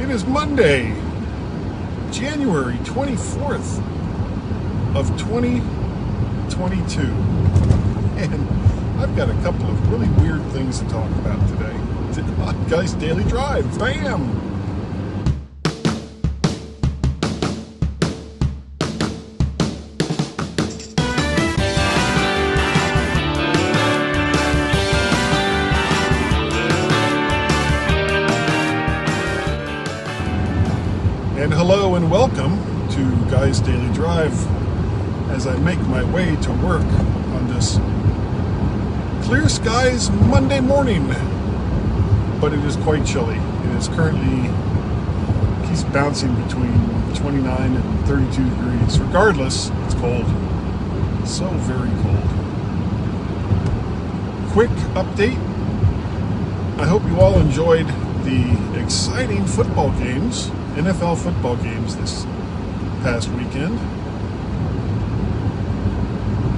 It is Monday, January 24th of 2022, and I've got a couple of really weird things to talk about today. Guys, Daily Drive, bam! And hello and welcome to Guy's Daily Drive as I make my way to work on this clear skies Monday morning. But it is quite chilly. It is currently, keeps bouncing between 29 and 32 degrees. Regardless, it's cold. So very cold. Quick update. I hope you all enjoyed the exciting football games, NFL football games this past weekend.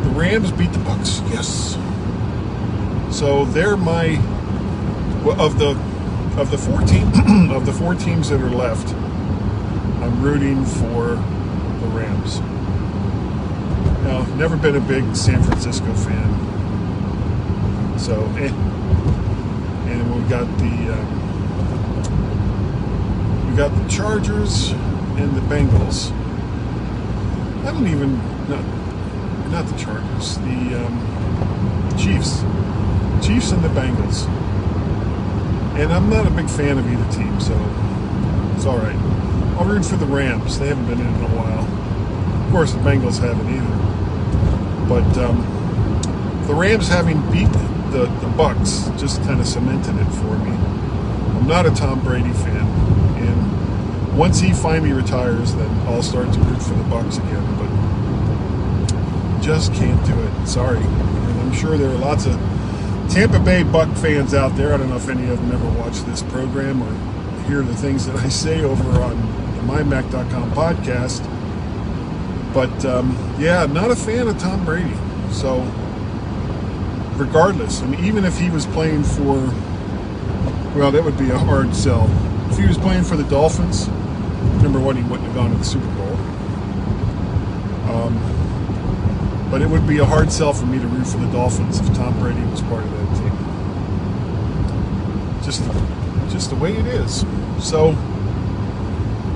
The Rams beat the Bucks, yes. So they're my of the 14 of the 4 teams that are left. I'm rooting for the Rams. Now, never been a big San Francisco fan. So, and we got the Chargers and the Bengals. I don't even, not the Chargers, the Chiefs and the Bengals. And I'm not a big fan of either team, so it's all right. I'll root for the Rams. They haven't been in a while. Of course, the Bengals haven't either. But the Rams having beat the Bucks just kind of cemented it for me. I'm not a Tom Brady fan. And once he finally retires, then I'll start to root for the Bucks again. But just can't do it. Sorry. And I'm sure there are lots of Tampa Bay Buck fans out there. I don't know if any of them ever watch this program or hear the things that I say over on the mymac.com podcast. But, yeah, not a fan of Tom Brady. So, regardless, I mean, even if he was playing for, well, that would be a hard sell. If he was playing for the Dolphins, number one, he wouldn't have gone to the Super Bowl. But it would be a hard sell for me to root for the Dolphins if Tom Brady was part of that team. Just the way it is. So,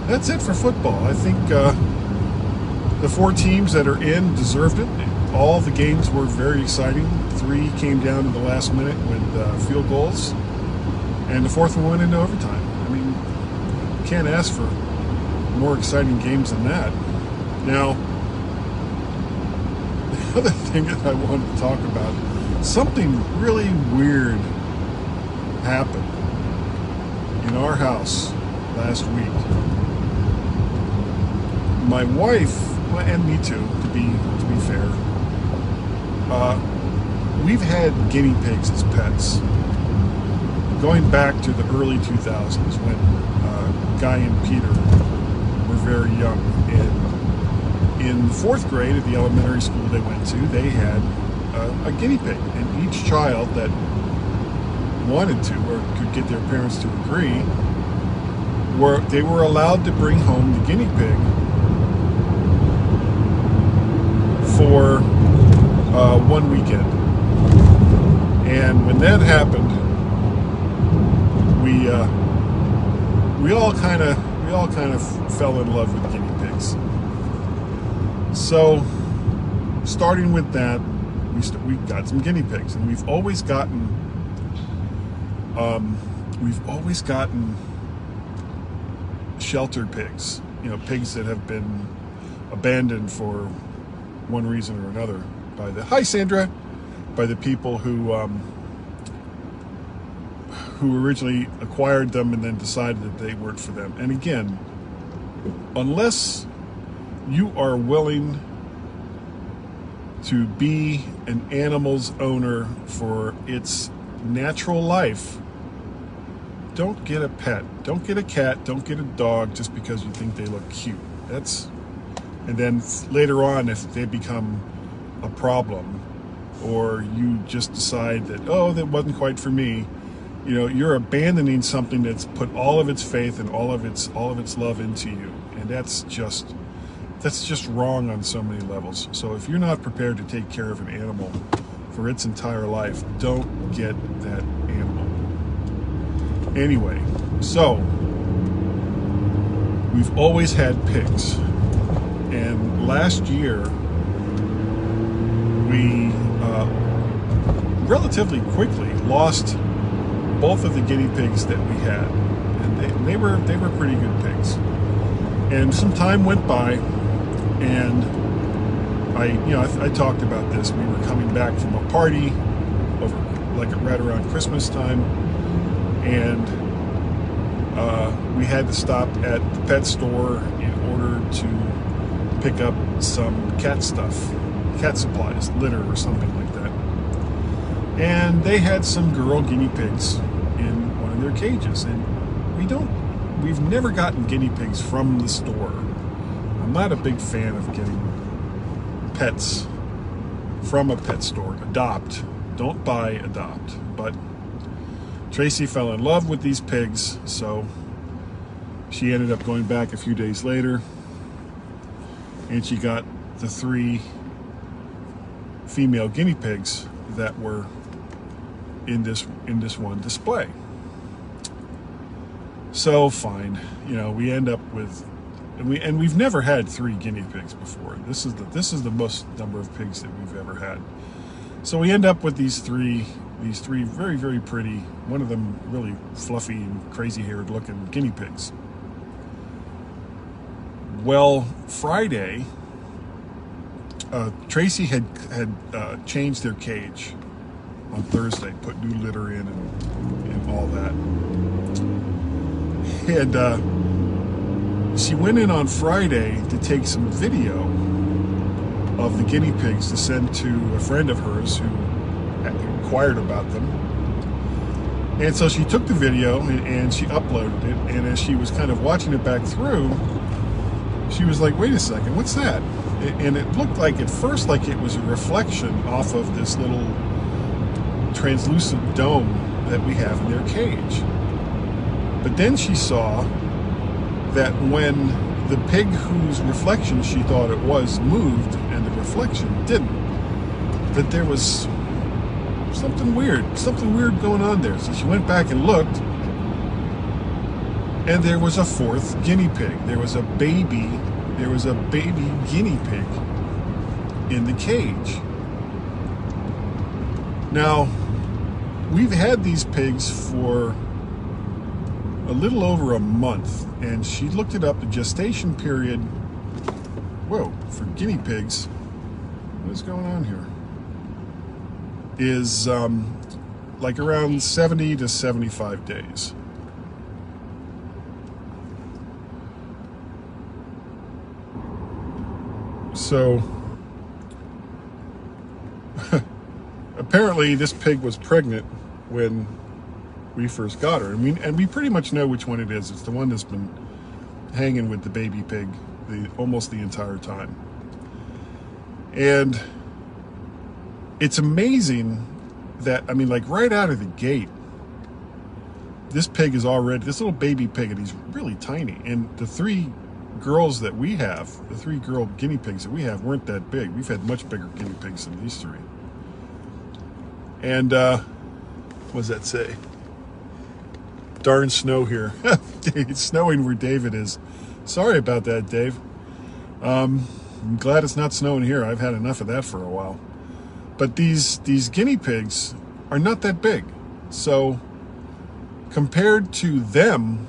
that's it for football. I think the 4 teams that are in deserved it. All the games were very exciting. 3 came down to the last minute with field goals. And the 4th one went into overtime. I mean, you can't ask for more exciting games than that. Now, the other thing that I wanted to talk about, something really weird happened in our house last week. My wife, and me too, to be fair, we've had guinea pigs as pets going back to the early 2000s when Guy and Peter were very young. And in the 4th grade at the elementary school they went to, they had a guinea pig. And each child that wanted to or could get their parents to agree, they were allowed to bring home the guinea pig for 1 weekend. And when that happened, we all kind of fell in love with guinea pigs. So, starting with that, we got some guinea pigs, and we've always gotten sheltered pigs. You know, pigs that have been abandoned for one reason or another by the people who originally acquired them and then decided that they weren't for them. And again, unless you are willing to be an animal's owner for its natural life, don't get a pet. Don't get a cat. Don't get a dog just because you think they look cute. And then later on, if they become a problem, or you just decide that, oh, that wasn't quite for me, You know, you're abandoning something that's put all of its faith and all of its love into you, and that's just wrong on so many levels. So if you're not prepared to take care of an animal for its entire life, don't get that animal. Anyway, so we've always had pigs, and last year we relatively quickly lost both of the guinea pigs that we had, and they were pretty good pigs. And some time went by, and I talked about this. We were coming back from a party over right around Christmas time, and we had to stop at the pet store in order to pick up some cat stuff, cat supplies, litter or something like that. And they had some girl guinea pigs in one of their cages, and we've never gotten guinea pigs from the store. I'm not a big fan of getting pets from a pet store. Adopt. Don't buy, adopt. But Tracy fell in love with these pigs, so she ended up going back a few days later, and she got the 3 female guinea pigs that were in this one display. So fine, we end up with, and we've never had 3 guinea pigs before. This is the most number of pigs that we've ever had. So we end up with these three very, very pretty, one of them really fluffy and crazy haired looking guinea pigs. Well, Friday, Tracy had changed their cage on Thursday, put new litter in and all that. And she went in on Friday to take some video of the guinea pigs to send to a friend of hers who inquired about them. And so she took the video and she uploaded it, and as she was kind of watching it back through, she was like, wait a second, what's that? And it looked like at first like it was a reflection off of this little translucent dome that we have in their cage. But then she saw that when the pig whose reflection she thought it was moved and the reflection didn't, that there was something weird going on there. So she went back and looked, and there was a 4th guinea pig. There was a baby guinea pig in the cage. Now, we've had these pigs for a little over a month, and she looked it up. The gestation period, for guinea pigs, what is going on here, is like around 70 to 75 days. So apparently this pig was pregnant when we first got her, and we pretty much know which one it is. It's the one that's been hanging with the baby pig almost the entire time. And it's amazing that, like right out of the gate, this little baby pig, and he's really tiny. And the 3 girls that we have, the 3 girl guinea pigs that we have, weren't that big. We've had much bigger guinea pigs than these 3. And what does that say? Darn snow here. It's snowing where David is. Sorry about that, Dave. I'm glad it's not snowing here. I've had enough of that for a while. But these guinea pigs are not that big. So compared to them,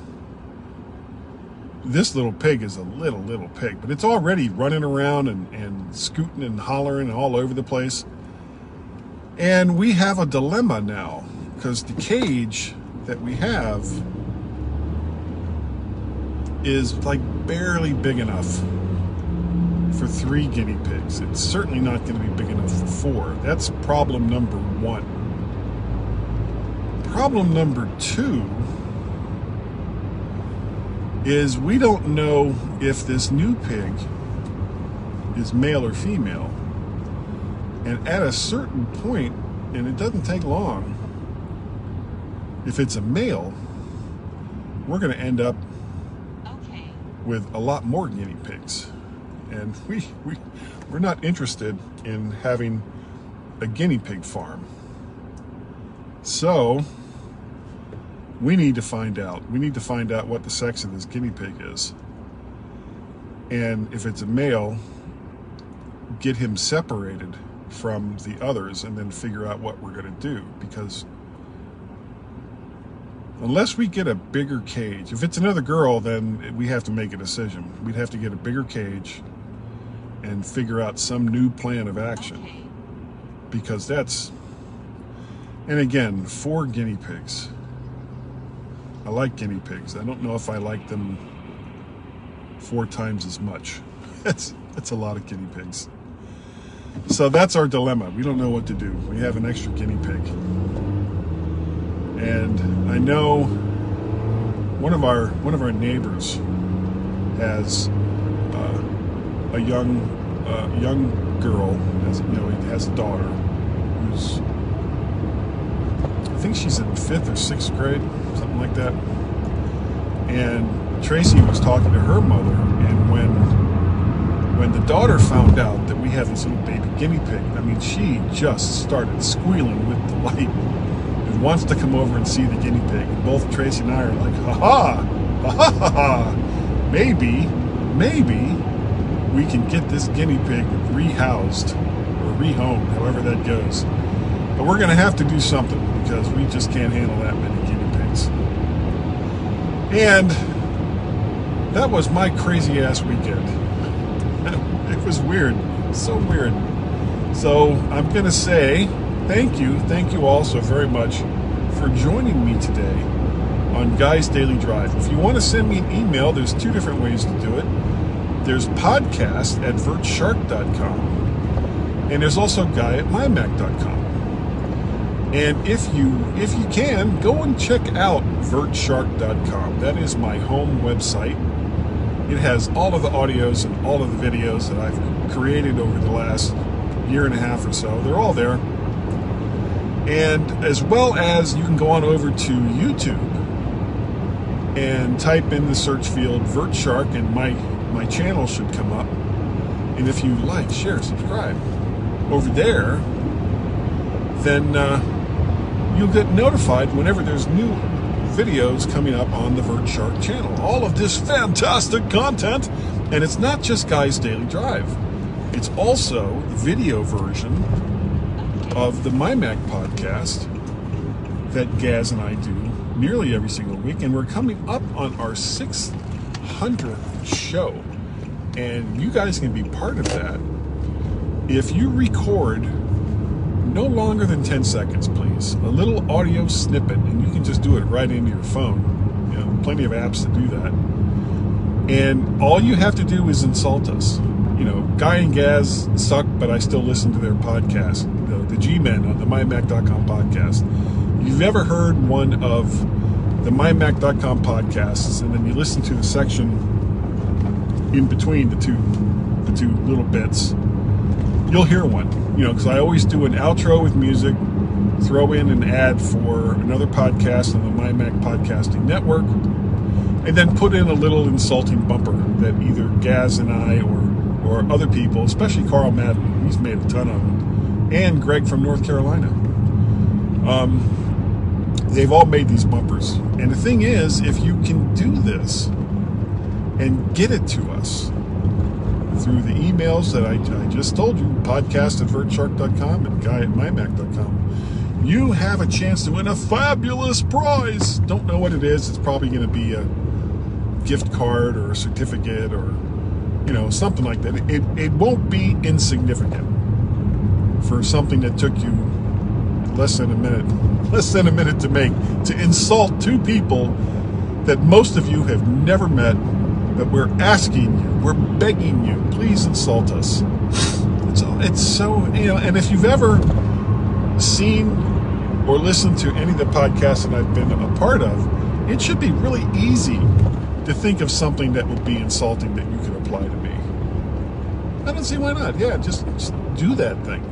this little pig is a little pig. But it's already running around and scooting and hollering all over the place. And we have a dilemma now, because the cage that we have is like barely big enough for 3 guinea pigs. It's certainly not going to be big enough for 4. That's problem number 1. Problem number 2 is we don't know if this new pig is male or female. And at a certain point, and it doesn't take long, If it's a male, we're going to end up with a lot more guinea pigs. And we're not interested in having a guinea pig farm. So we need to find out. We need to find out what the sex of this guinea pig is. And if it's a male, get him separated from the others and then figure out what we're going to do. Because unless we get a bigger cage, if it's another girl, then we have to make a decision. We'd have to get a bigger cage and figure out some new plan of action. Because that's, and again, 4 guinea pigs. I like guinea pigs. I don't know if I like them 4 times as much. That's a lot of guinea pigs. So that's our dilemma. We don't know what to do. We have an extra guinea pig. And I know one of our neighbors has a young girl, has a daughter who's, I think she's in 5th or 6th grade, something like that. And Tracy was talking to her mother, and when the daughter found out that we have this little baby guinea pig, I mean, she just started squealing with delight and wants to come over and see the guinea pig. And both Tracy and I are like, ha ha, maybe we can get this guinea pig rehoused or rehomed, however that goes. But we're going to have to do something because we just can't handle that many guinea pigs. And that was my crazy ass weekend. It was weird, so weird. So I'm going to say thank you all so very much for joining me today on Guy's Daily Drive. If you want to send me an email, there's 2 different ways to do it. There's podcast@vertshark.com, and there's also guy@mymac.com. And if you can, go and check out vertshark.com. That is my home website. It has all of the audios and all of the videos that I've created over the last year and a half or so. They're all there. And as well as you can go on over to YouTube and type in the search field Vert Shark, and my channel should come up. And if you like, share, subscribe over there, then you'll get notified whenever there's new videos coming up on the Vert Shark channel. All of this fantastic content, and it's not just Guy's Daily Drive. It's also the video version of the MyMac podcast that Gaz and I do nearly every single week, and we're coming up on our 600th show, and you guys can be part of that if you record no longer than 10 seconds, please. A little audio snippet, and you can just do it right into your phone. You know, plenty of apps to do that. And all you have to do is insult us. You know, Guy and Gaz suck, but I still listen to their podcast, the G-Men on the mymac.com podcast. If you've ever heard one of the mymac.com podcasts, and then you listen to the section in between the two little bits, you'll hear one. You know, because I always do an outro with music, throw in an ad for another podcast on the MyMac Podcasting Network, and then put in a little insulting bumper that either Gaz and I or other people, especially Carl Madden, he's made a ton of them, and Greg from North Carolina. They've all made these bumpers. And the thing is, if you can do this and get it to us through the emails that I just told you, podcast@vertshark.com and guy@mymac.com, you have a chance to win a fabulous prize. Don't know what it is. It's probably going to be a gift card or a certificate or, you know, something like that. It won't be insignificant for something that took you less than a minute to make, to insult 2 people that most of you have never met. But we're asking you, we're begging you, please insult us. It's so, you know, and if you've ever seen or listened to any of the podcasts that I've been a part of, it should be really easy to think of something that would be insulting that you could apply to me. I don't see why not. Yeah, just do that thing.